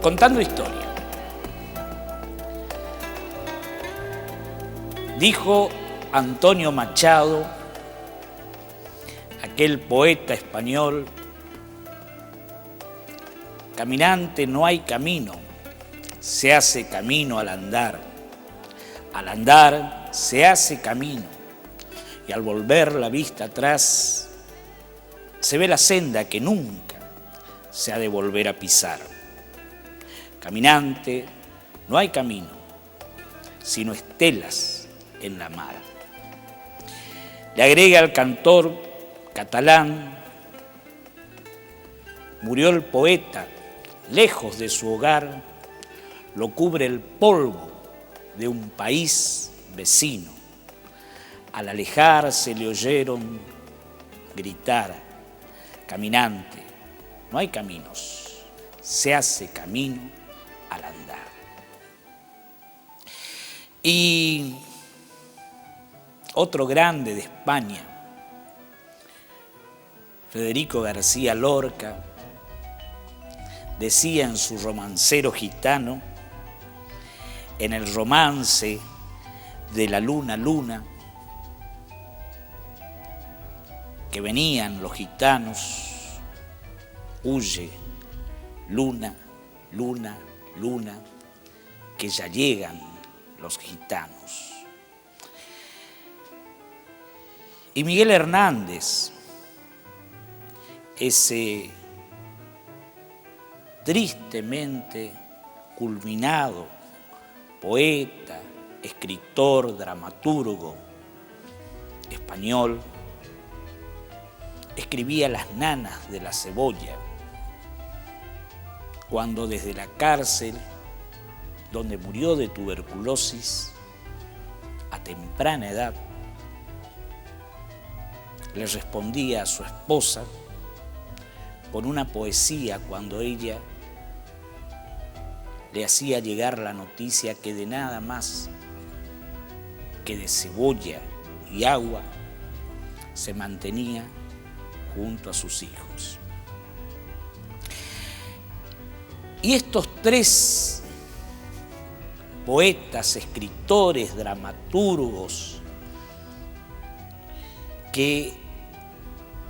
contando historia. Dijo Antonio Machado, aquel poeta español: caminante no hay camino, se hace camino al andar se hace camino, y al volver la vista atrás se ve la senda que nunca se ha de volver a pisar. Caminante no hay camino, sino estelas en la mar. Le agrega el cantor catalán: murió el poeta, lejos de su hogar, lo cubre el polvo de un país vecino. Al alejarse le oyeron gritar: caminante, no hay caminos, se hace camino al andar. Y otro grande de España, Federico García Lorca, decía en su Romancero Gitano, en el romance de la luna, luna, que venían los gitanos: huye, luna, luna, luna, que ya llegan los gitanos. Y Miguel Hernández, ese tristemente culminado poeta, escritor, dramaturgo español, escribía Las nanas de la cebolla, cuando desde la cárcel, donde murió de tuberculosis a temprana edad, le respondía a su esposa con una poesía cuando ella le hacía llegar la noticia que de nada más que de cebolla y agua se mantenía junto a sus hijos. Y estos tres poetas, escritores, dramaturgos que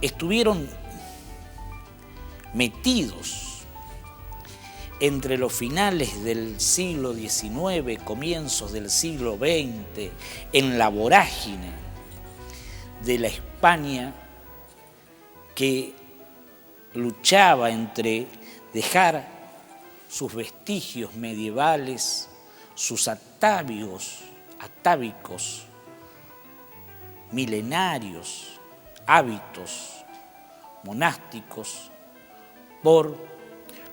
estuvieron metidos entre los finales del siglo XIX, comienzos del siglo XX, en la vorágine de la España que luchaba entre dejar sus vestigios medievales, sus atávicos milenarios, hábitos monásticos, por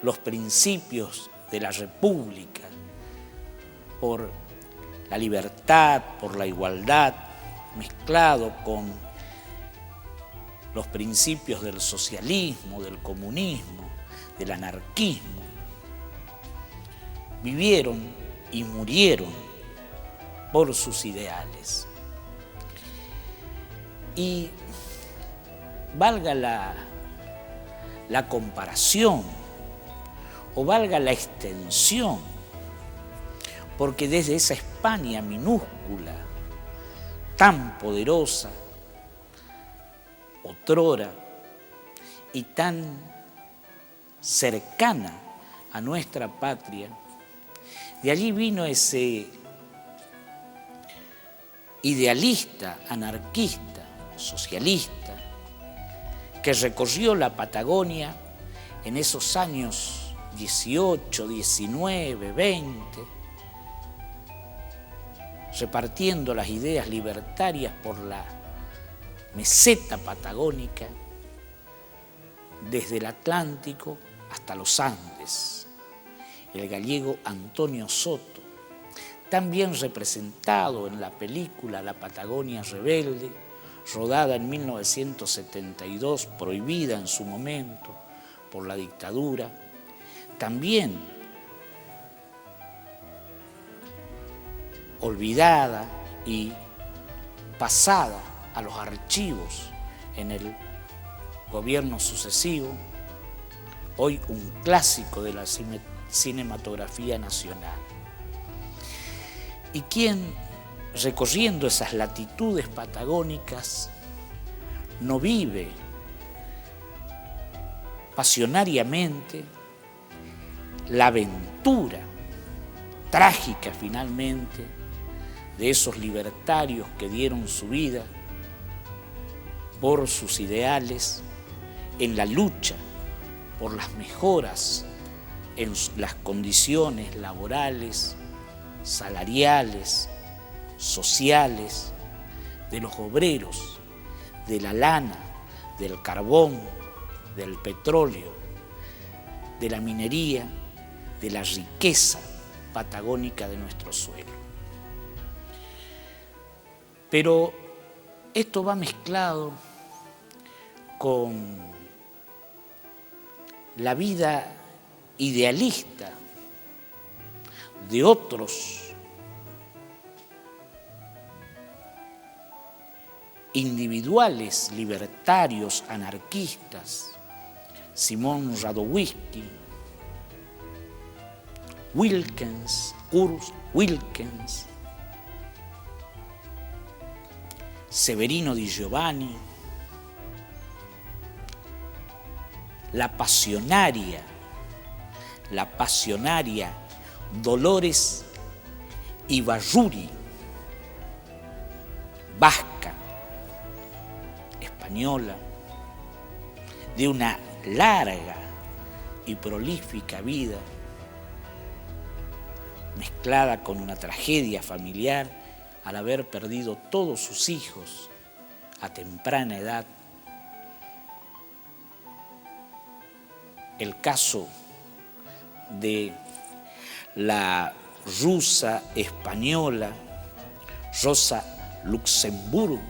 los principios de la República, por la libertad, por la igualdad, mezclado con los principios del socialismo, del comunismo, del anarquismo. Vivieron y murieron por sus ideales. Y valga la comparación o valga la extensión, porque desde esa España minúscula, tan poderosa, otrora, y tan cercana a nuestra patria, de allí vino ese idealista, anarquista, socialista, que recorrió la Patagonia en esos años 18, 19, 20, repartiendo las ideas libertarias por la meseta patagónica, desde el Atlántico hasta los Andes. El gallego Antonio Soto, tan bien representado en la película La Patagonia Rebelde, rodada en 1972, prohibida en su momento por la dictadura, también olvidada y pasada a los archivos en el gobierno sucesivo, hoy un clásico de la cinematografía nacional. Y quien, recorriendo esas latitudes patagónicas, no vive pasionariamente la aventura trágica finalmente de esos libertarios que dieron su vida por sus ideales en la lucha por las mejoras en las condiciones laborales, salariales, sociales de los obreros, de la lana, del carbón, del petróleo, de la minería, de la riqueza patagónica de nuestro suelo. Pero esto va mezclado con la vida idealista de otros individuales libertarios anarquistas, Simón Radowisky, Wilkins, Urs Wilkins, Severino Di Giovanni, la pasionaria Dolores Ibarruri, vasca, española, de una larga y prolífica vida, mezclada con una tragedia familiar al haber perdido todos sus hijos a temprana edad. El caso de la rusa española Rosa Luxemburgo,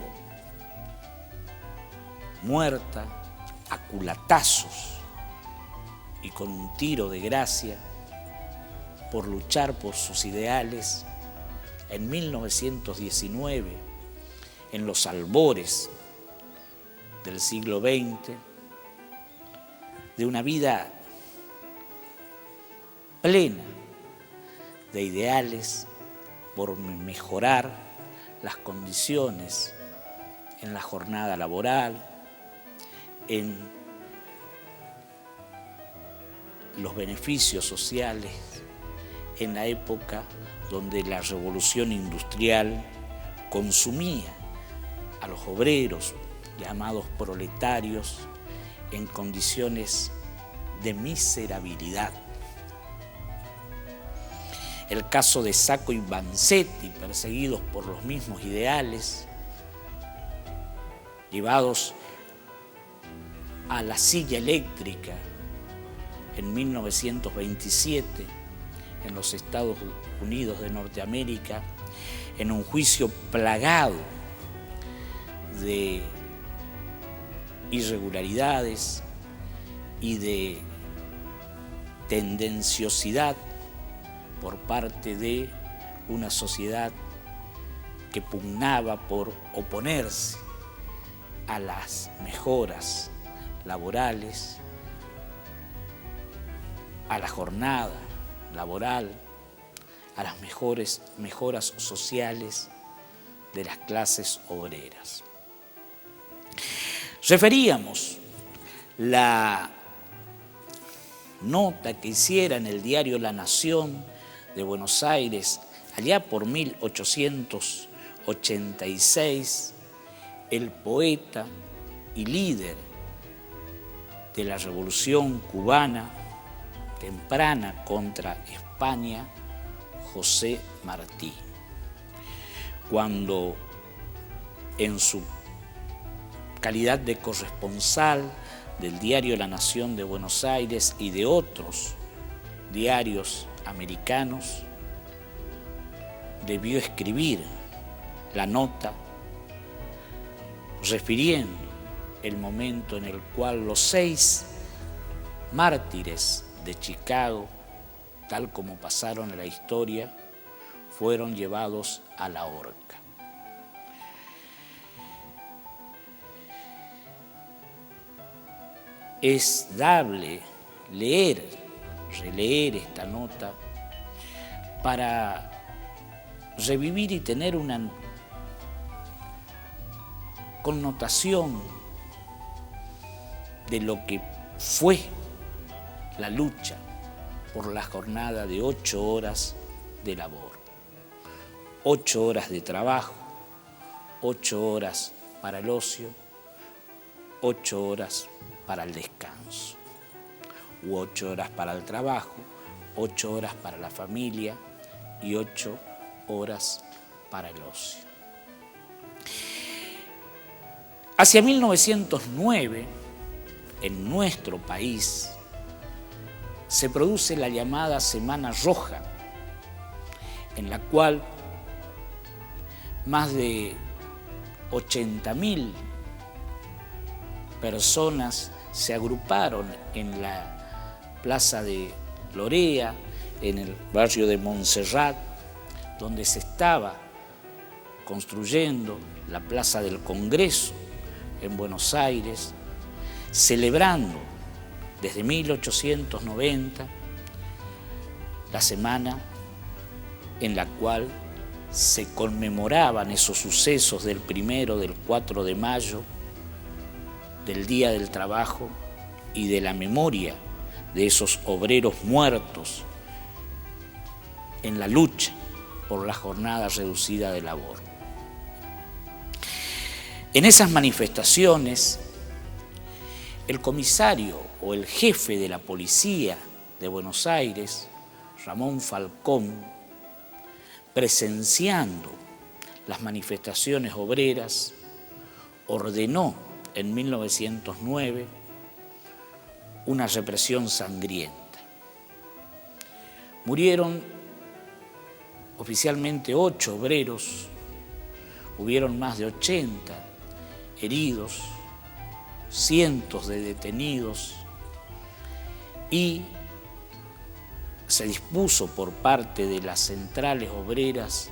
muerta a culatazos y con un tiro de gracia por luchar por sus ideales en 1919, en los albores del siglo XX, de una vida plena de ideales por mejorar las condiciones en la jornada laboral, en los beneficios sociales, en la época donde la revolución industrial consumía a los obreros llamados proletarios en condiciones de miserabilidad. El caso de Sacco y Vanzetti, perseguidos por los mismos ideales, llevados a la silla eléctrica en 1927 en los Estados Unidos de Norteamérica, en un juicio plagado de irregularidades y de tendenciosidad por parte de una sociedad que pugnaba por oponerse a las mejoras laborales, a la jornada laboral, a las mejoras sociales de las clases obreras. Referíamos la nota que hiciera en el diario La Nación de Buenos Aires, allá por 1886, el poeta y líder de la Revolución Cubana temprana contra España, José Martí, cuando en su calidad de corresponsal del diario La Nación de Buenos Aires y de otros diarios americanos, debió escribir la nota refiriendo el momento en el cual los 6 mártires de Chicago, tal como pasaron a la historia, fueron llevados a la horca. Es dable leer releer esta nota para revivir y tener una connotación de lo que fue la lucha por la jornada de 8 horas de labor, 8 horas de trabajo, 8 horas para el ocio, 8 horas para el descanso, u 8 horas para el trabajo, 8 horas para la familia y 8 horas para el ocio. Hacia 1909, en nuestro país, se produce la llamada Semana Roja, en la cual más de 80.000 personas se agruparon en la plaza de Lorea, en el barrio de Montserrat, donde se estaba construyendo la Plaza del Congreso en Buenos Aires, celebrando desde 1890 la semana en la cual se conmemoraban esos sucesos del 1, del 4 de mayo, del Día del Trabajo y de la memoria de esos obreros muertos en la lucha por la jornada reducida de labor. En esas manifestaciones, el comisario o el jefe de la policía de Buenos Aires, Ramón Falcón, presenciando las manifestaciones obreras, ordenó en 1909 una represión sangrienta. Murieron oficialmente 8 obreros, hubieron más de 80 heridos, cientos de detenidos, y se dispuso por parte de las centrales obreras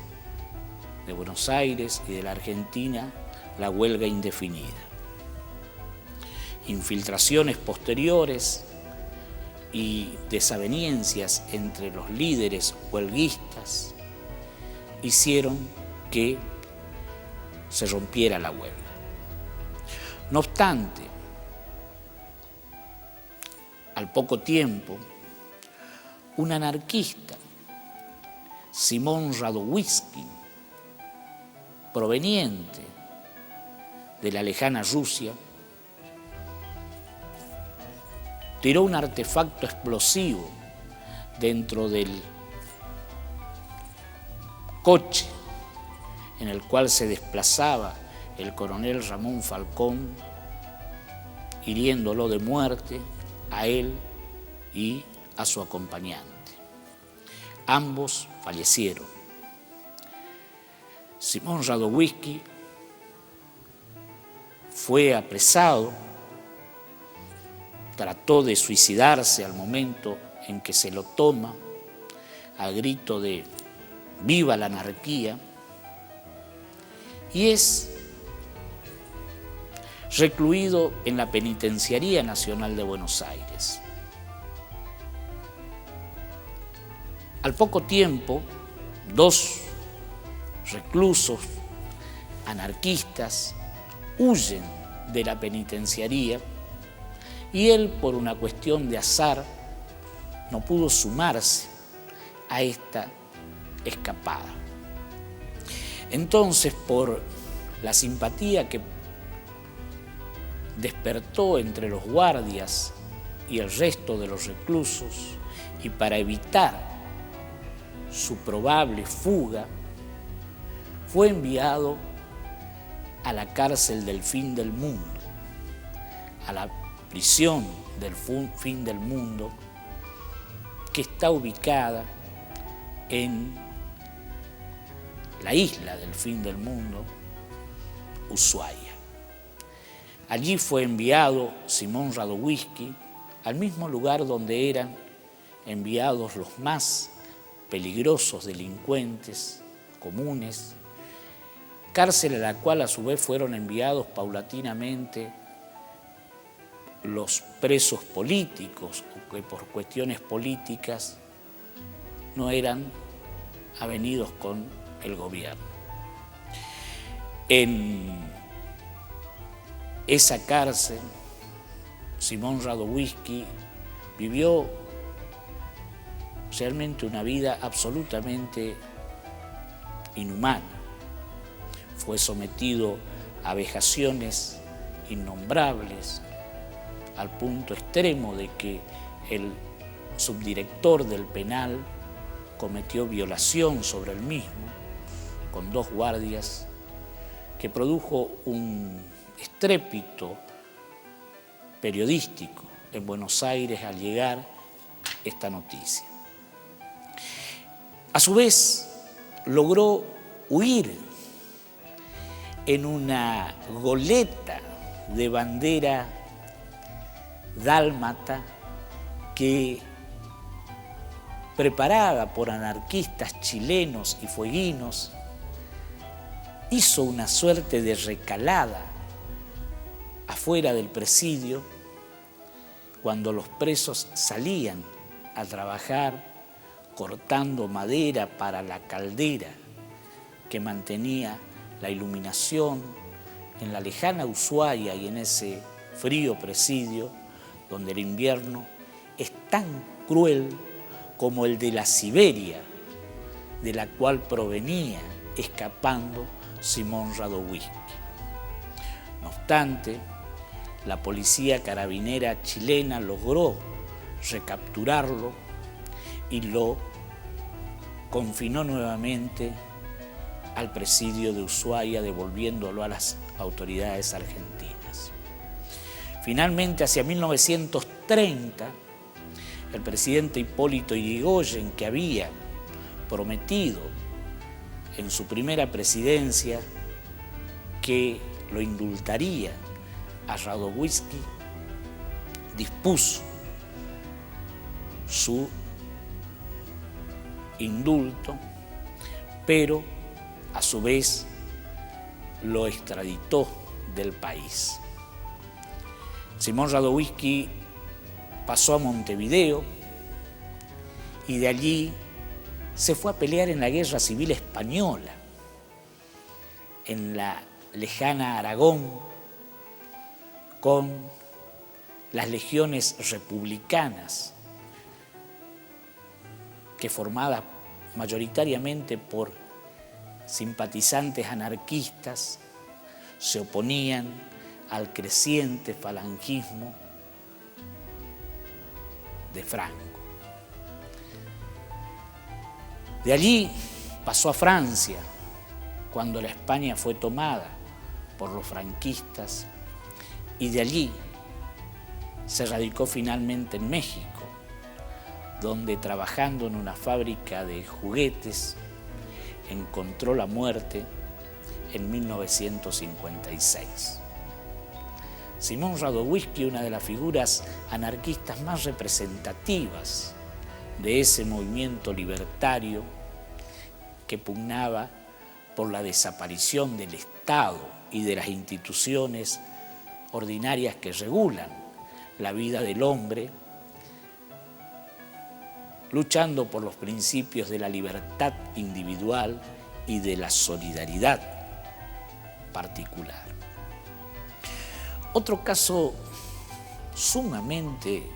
de Buenos Aires y de la Argentina la huelga indefinida. Infiltraciones posteriores y desavenencias entre los líderes huelguistas hicieron que se rompiera la huelga. No obstante, al poco tiempo, un anarquista, Simón Radowisky, proveniente de la lejana Rusia, tiró un artefacto explosivo dentro del coche en el cual se desplazaba el coronel Ramón Falcón, hiriéndolo de muerte a él y a su acompañante. Ambos fallecieron. Simón Radowisky fue apresado, trató de suicidarse al momento en que se lo toma, al grito de ¡viva la anarquía!, y es recluido en la Penitenciaría Nacional de Buenos Aires. Al poco tiempo, 2 reclusos anarquistas huyen de la penitenciaría y él, por una cuestión de azar, no pudo sumarse a esta escapada. Entonces, por la simpatía que despertó entre los guardias y el resto de los reclusos, y para evitar su probable fuga, fue enviado a la cárcel del fin del mundo, a la prisión del fin del mundo, que está ubicada en la isla del fin del mundo, Ushuaia. Allí fue enviado Simón Radowisky al mismo lugar donde eran enviados los más peligrosos delincuentes comunes, cárcel a la cual a su vez fueron enviados paulatinamente los presos políticos o que por cuestiones políticas no eran avenidos con el gobierno. En esa cárcel, Szymon Radowiecki vivió realmente una vida absolutamente inhumana. Fue sometido a vejaciones innombrables, al punto extremo de que el subdirector del penal cometió violación sobre él mismo con 2 guardias, que produjo un estrépito periodístico en Buenos Aires al llegar esta noticia. A su vez, logró huir en una goleta de bandera dálmata que, preparada por anarquistas chilenos y fueguinos, hizo una suerte de recalada afuera del presidio cuando los presos salían a trabajar cortando madera para la caldera que mantenía la iluminación en la lejana Ushuaia y en ese frío presidio donde el invierno es tan cruel como el de la Siberia, de la cual provenía escapando Szymon Radowiecki. No obstante, la policía carabinera chilena logró recapturarlo y lo confinó nuevamente al presidio de Ushuaia, devolviéndolo a las autoridades argentinas. Finalmente, hacia 1930, el presidente Hipólito Yrigoyen, que había prometido en su primera presidencia que lo indultaría a Radowiecki, dispuso su indulto, pero a su vez lo extraditó del país. Szymon Radowiecki pasó a Montevideo y de allí se fue a pelear en la Guerra Civil Española, en la lejana Aragón, con las legiones republicanas, que formadas mayoritariamente por simpatizantes anarquistas, se oponían al creciente falangismo de Franco. De allí pasó a Francia, cuando la España fue tomada por los franquistas, y de allí se radicó finalmente en México, donde, trabajando en una fábrica de juguetes, encontró la muerte en 1956. Szymon Radowiecki, una de las figuras anarquistas más representativas de ese movimiento libertario que pugnaba por la desaparición del Estado y de las instituciones ordinarias que regulan la vida del hombre, luchando por los principios de la libertad individual y de la solidaridad particular. Otro caso sumamente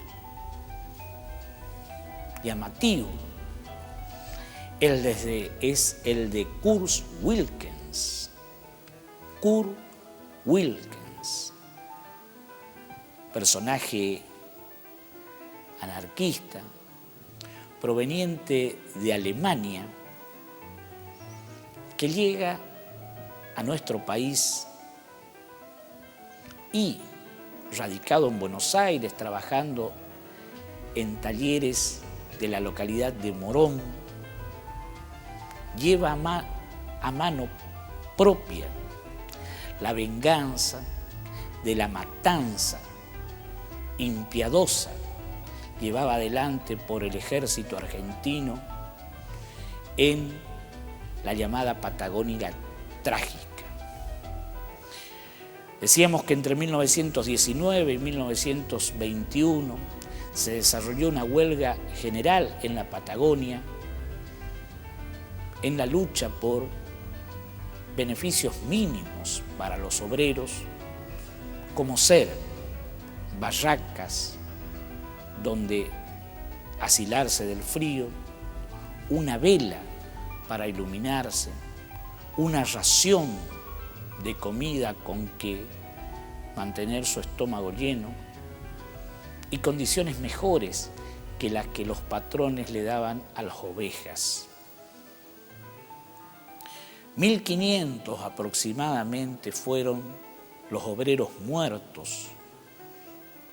llamativo es el de Kurt Wilkens. Kurt Wilkens, personaje anarquista proveniente de Alemania, que llega a nuestro país y, radicado en Buenos Aires, trabajando en talleres de la localidad de Morón, lleva a mano propia la venganza de la matanza impiadosa llevada adelante por el ejército argentino en la llamada Patagonia Trágica. Decíamos que entre 1919 y 1921 se desarrolló una huelga general en la Patagonia en la lucha por beneficios mínimos para los obreros, como ser barracas donde asilarse del frío, una vela para iluminarse, una ración de comida con que mantener su estómago lleno y condiciones mejores que las que los patrones le daban a las ovejas. 1.500 aproximadamente fueron los obreros muertos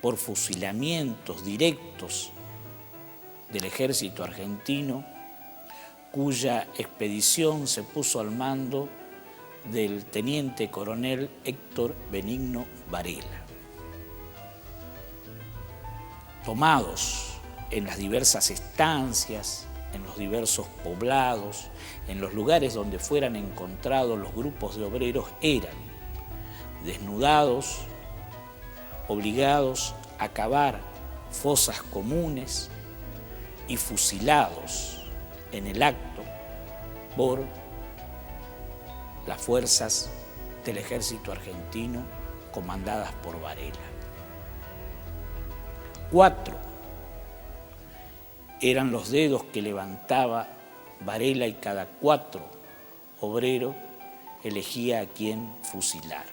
por fusilamientos directos del ejército argentino, cuya expedición se puso al mando del teniente coronel Héctor Benigno Varela. Tomados en las diversas estancias, en los diversos poblados, en los lugares donde fueran encontrados los grupos de obreros, eran desnudados, obligados a cavar fosas comunes y fusilados en el acto por las fuerzas del ejército argentino comandadas por Varela. 4 eran los dedos que levantaba Varela y cada 4 obreros elegía a quién fusilar.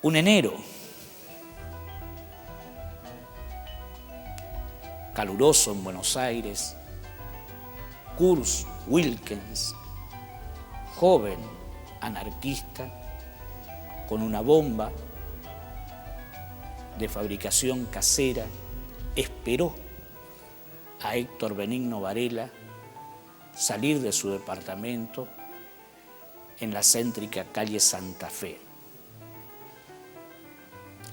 Un enero caluroso en Buenos Aires, Kurt Wilkens, joven anarquista, con una bomba de fabricación casera, esperó a Héctor Benigno Varela salir de su departamento en la céntrica calle Santa Fe.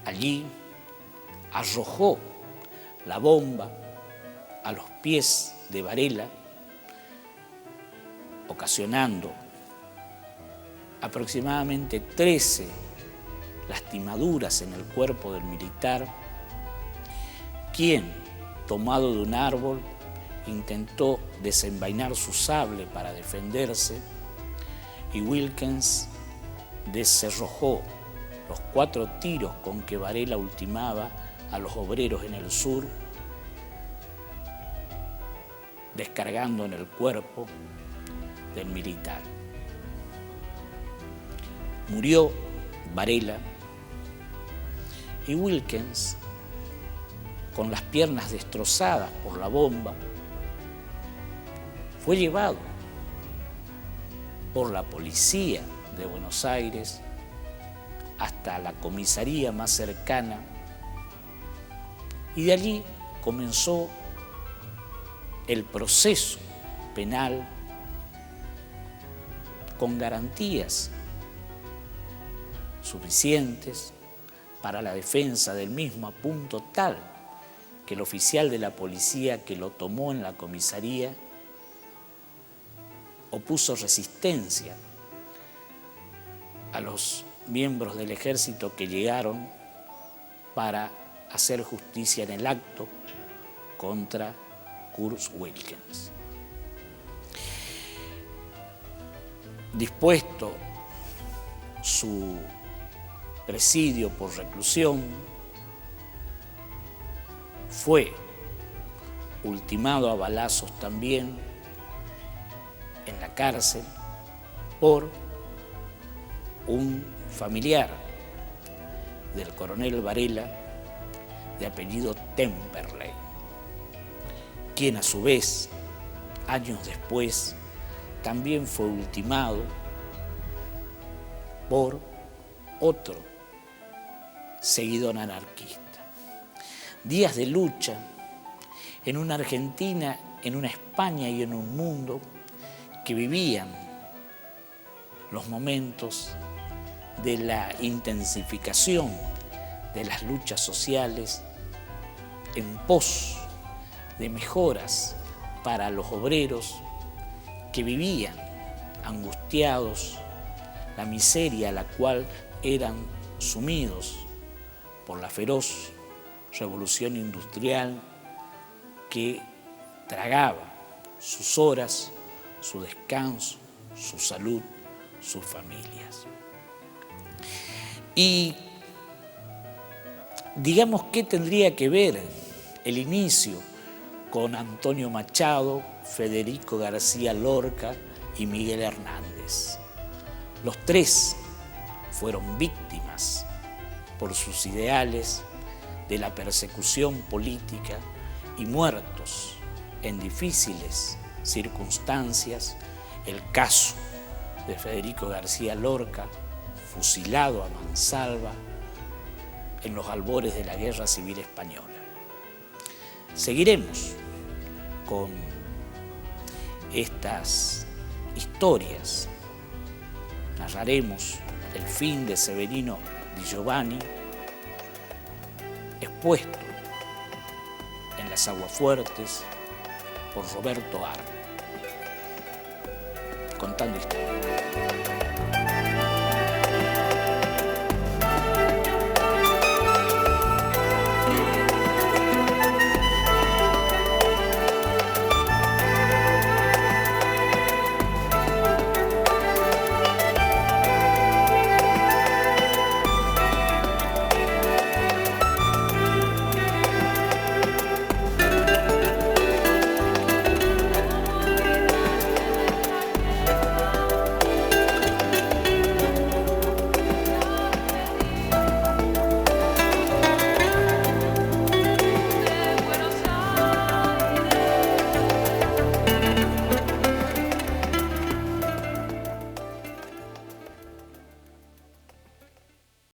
Allí arrojó la bomba a los pies de Varela, ocasionando aproximadamente 13 lastimaduras en el cuerpo del militar, quien, tomado de un árbol, intentó desenvainar su sable para defenderse y Wilkens descerrojó los 4 tiros con que Varela ultimaba a los obreros en el sur, descargando en el cuerpo del militar. Murió Varela y Wilkens, con las piernas destrozadas por la bomba, fue llevado por la policía de Buenos Aires hasta la comisaría más cercana y de allí comenzó el proceso penal con garantías suficientes para la defensa del mismo, a punto tal que el oficial de la policía que lo tomó en la comisaría opuso resistencia a los miembros del ejército que llegaron para hacer justicia en el acto contra Kurt Wilkens. Dispuesto su presidio por reclusión, fue ultimado a balazos también en la cárcel por un familiar del coronel Varela de apellido Temperley, quien a su vez, años después, también fue ultimado por otro seguidor anarquista. Días de lucha en una Argentina, en una España y en un mundo que vivían los momentos de la intensificación de las luchas sociales en pos de mejoras para los obreros que vivían angustiados la miseria a la cual eran sumidos por la feroz revolución industrial que tragaba sus horas, su descanso, su salud, sus familias. Y digamos, ¿qué tendría que ver el inicio con Antonio Machado, Federico García Lorca y Miguel Hernández? Los tres fueron víctimas por sus ideales de la persecución política y muertos en difíciles circunstancias. El caso de Federico García Lorca, fusilado a mansalva en los albores de la Guerra Civil Española. Seguiremos con estas historias. Narraremos el fin de Severino Di Giovanni, expuesto en Las Aguafuertes por Roberto Ar, contando historias.